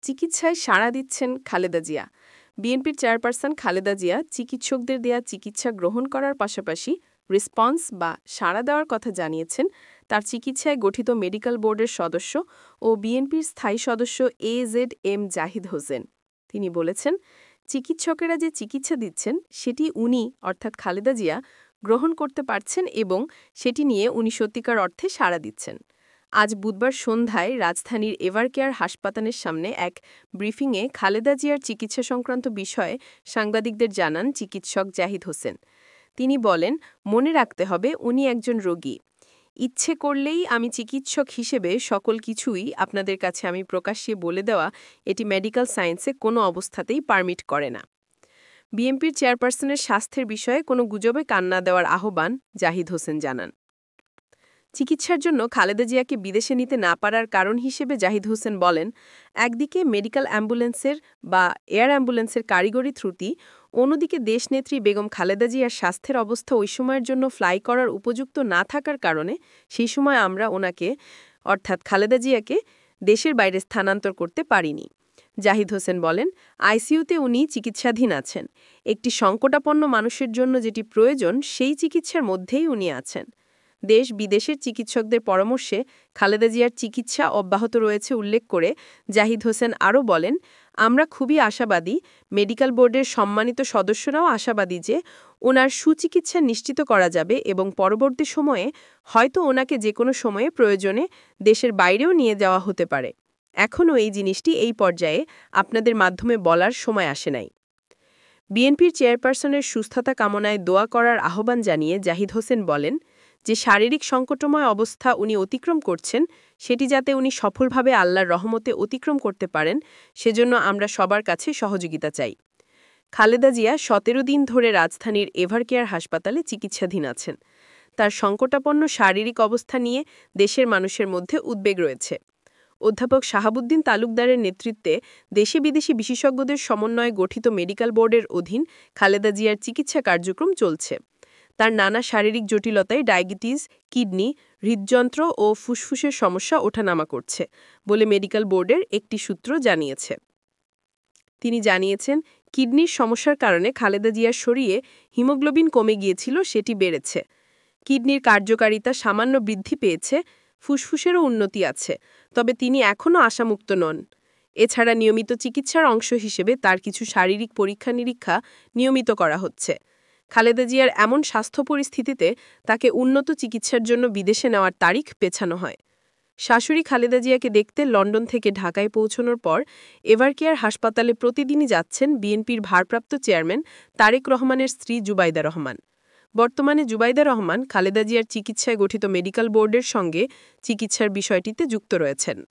চিকিৎসায় সাড়া দিচ্ছেন খালেদা জিয়া। বিএনপির চেয়ারপারসন খালেদা জিয়া চিকিৎসকদের দেয়া চিকিৎসা গ্রহণ করার পাশাপাশি রেসপন্স বা সাড়া দেওয়ার কথা জানিয়েছেন তার চিকিৎসায় গঠিত মেডিকেল বোর্ডের সদস্য ও বিএনপির স্থায়ী সদস্য এজেড জাহিদ হোসেন। তিনি বলেছেন, চিকিৎসকেরা যে চিকিৎসা দিচ্ছেন সেটি উনি অর্থাৎ খালেদা জিয়া গ্রহণ করতে পারছেন এবং সেটি নিয়ে উনি সত্যিকার অর্থে সাড়া দিচ্ছেন। আজ বুধবার সন্ধ্যায় রাজধানীর এভারকেয়ার হাসপাতালের সামনে এক ব্রিফিংয়ে খালেদা জিয়ার চিকিৎসা সংক্রান্ত বিষয়ে সাংবাদিকদের জানান চিকিৎসক জাহিদ হোসেন। তিনি বলেন, মনে রাখতে হবে উনি একজন রোগী। ইচ্ছে করলেই আমি চিকিৎসক হিসেবে সকল কিছুই আপনাদের কাছে আমি প্রকাশ্যে বলে দেওয়া এটি মেডিকেল সায়েন্সে কোনো অবস্থাতেই পারমিট করে না। বিএনপির চেয়ারপারসনের স্বাস্থ্যের বিষয়ে কোনো গুজবে কান না দেওয়ার আহ্বান জাহিদ হোসেন জানান। চিকিৎসার জন্য খালেদা জিয়াকে বিদেশে নিতে না পারার কারণ হিসেবে জাহিদ হোসেন বলেন, একদিকে মেডিকেল অ্যাম্বুলেন্সের বা এয়ার অ্যাম্বুলেন্সের কারিগরি ত্রুটি, অন্যদিকে দেশনেত্রী বেগম খালেদা জিয়ার স্বাস্থ্যের অবস্থা ওই সময়ের জন্য ফ্লাই করার উপযুক্ত না থাকার কারণে সেই সময় আমরা ওনাকে অর্থাৎ খালেদা জিয়াকে দেশের বাইরে স্থানান্তর করতে পারিনি। জাহিদ হোসেন বলেন, আইসিইউতে উনি চিকিৎসাধীন আছেন। একটি সংকটাপন্ন মানুষের জন্য যেটি প্রয়োজন সেই চিকিৎসার মধ্যেই উনি আছেন। দেশ বিদেশের চিকিৎসকদের পরামর্শে খালেদা জিয়ার চিকিৎসা অব্যাহত রয়েছে উল্লেখ করে জাহিদ হোসেন আরও বলেন, আমরা খুবই আশাবাদী, মেডিকেল বোর্ডের সম্মানিত সদস্যরাও আশাবাদী যে ওনার সুচিকিৎসা নিশ্চিত করা যাবে এবং পরবর্তী সময়ে হয়তো ওনাকে যে কোনো সময়ে প্রয়োজনে দেশের বাইরেও নিয়ে যাওয়া হতে পারে। এখনও এই জিনিসটি এই পর্যায়ে আপনাদের মাধ্যমে বলার সময় আসে নাই। বিএনপির চেয়ারপারসনের সুস্থতা কামনায় দোয়া করার আহ্বান জানিয়ে জাহিদ হোসেন বলেন, যে শারীরিক সংকটময় অবস্থা উনি অতিক্রম করছেন সেটি যাতে উনি সফলভাবে আল্লাহর রহমতে অতিক্রম করতে পারেন সেজন্য আমরা সবার কাছে সহযোগিতা চাই। খালেদা জিয়া ১৭ দিন ধরে রাজধানীর এভারকেয়ার হাসপাতালে চিকিৎসাধীন আছেন। তার সংকটাপন্ন শারীরিক অবস্থা নিয়ে দেশের মানুষের মধ্যে উদ্বেগ রয়েছে। অধ্যাপক শাহাবুদ্দিন তালুকদারের নেতৃত্বে দেশি বিদেশি বিশেষজ্ঞদের সমন্বয়ে গঠিত মেডিকেল বোর্ডের অধীন খালেদা জিয়ার চিকিৎসা কার্যক্রম চলছে। তার নানা শারীরিক জটিলতায় ডায়াবেটিস, কিডনি, হৃদযন্ত্র ও ফুসফুসের সমস্যা ওঠানামা করছে বলে মেডিকেল বোর্ডের একটি সূত্র জানিয়েছে। তিনি জানিয়েছেন, কিডনির সমস্যার কারণে খালেদা জিয়ার শরীরে হিমোগ্লোবিন কমে গিয়েছিল, সেটি বেড়েছে। কিডনির কার্যকারিতা সামান্য বৃদ্ধি পেয়েছে, ফুসফুসেরও উন্নতি আছে, তবে তিনি এখনও আশামুক্ত নন। এছাড়া নিয়মিত চিকিৎসার অংশ হিসেবে তার কিছু শারীরিক পরীক্ষা-নিরীক্ষা নিয়মিত করা হচ্ছে। খালেদা জিয়ার এমন স্বাস্থ্য পরিস্থিতিতে তাকে উন্নত চিকিৎসার জন্য বিদেশে নেওয়ার তারিখ পেছানো হয়। শাশুড়ি খালেদা জিয়াকে দেখতে লন্ডন থেকে ঢাকায় পৌঁছানোর পর এভারকেয়ার হাসপাতালে প্রতিদিনই যাচ্ছেন বিএনপির ভারপ্রাপ্ত চেয়ারম্যান তারেক রহমানের স্ত্রী জুবাইদা রহমান। বর্তমানে জুবাইদা রহমান খালেদা জিয়ার চিকিৎসায় গঠিত মেডিকেল বোর্ডের সঙ্গে চিকিৎসার বিষয়টিতে যুক্ত রয়েছেন।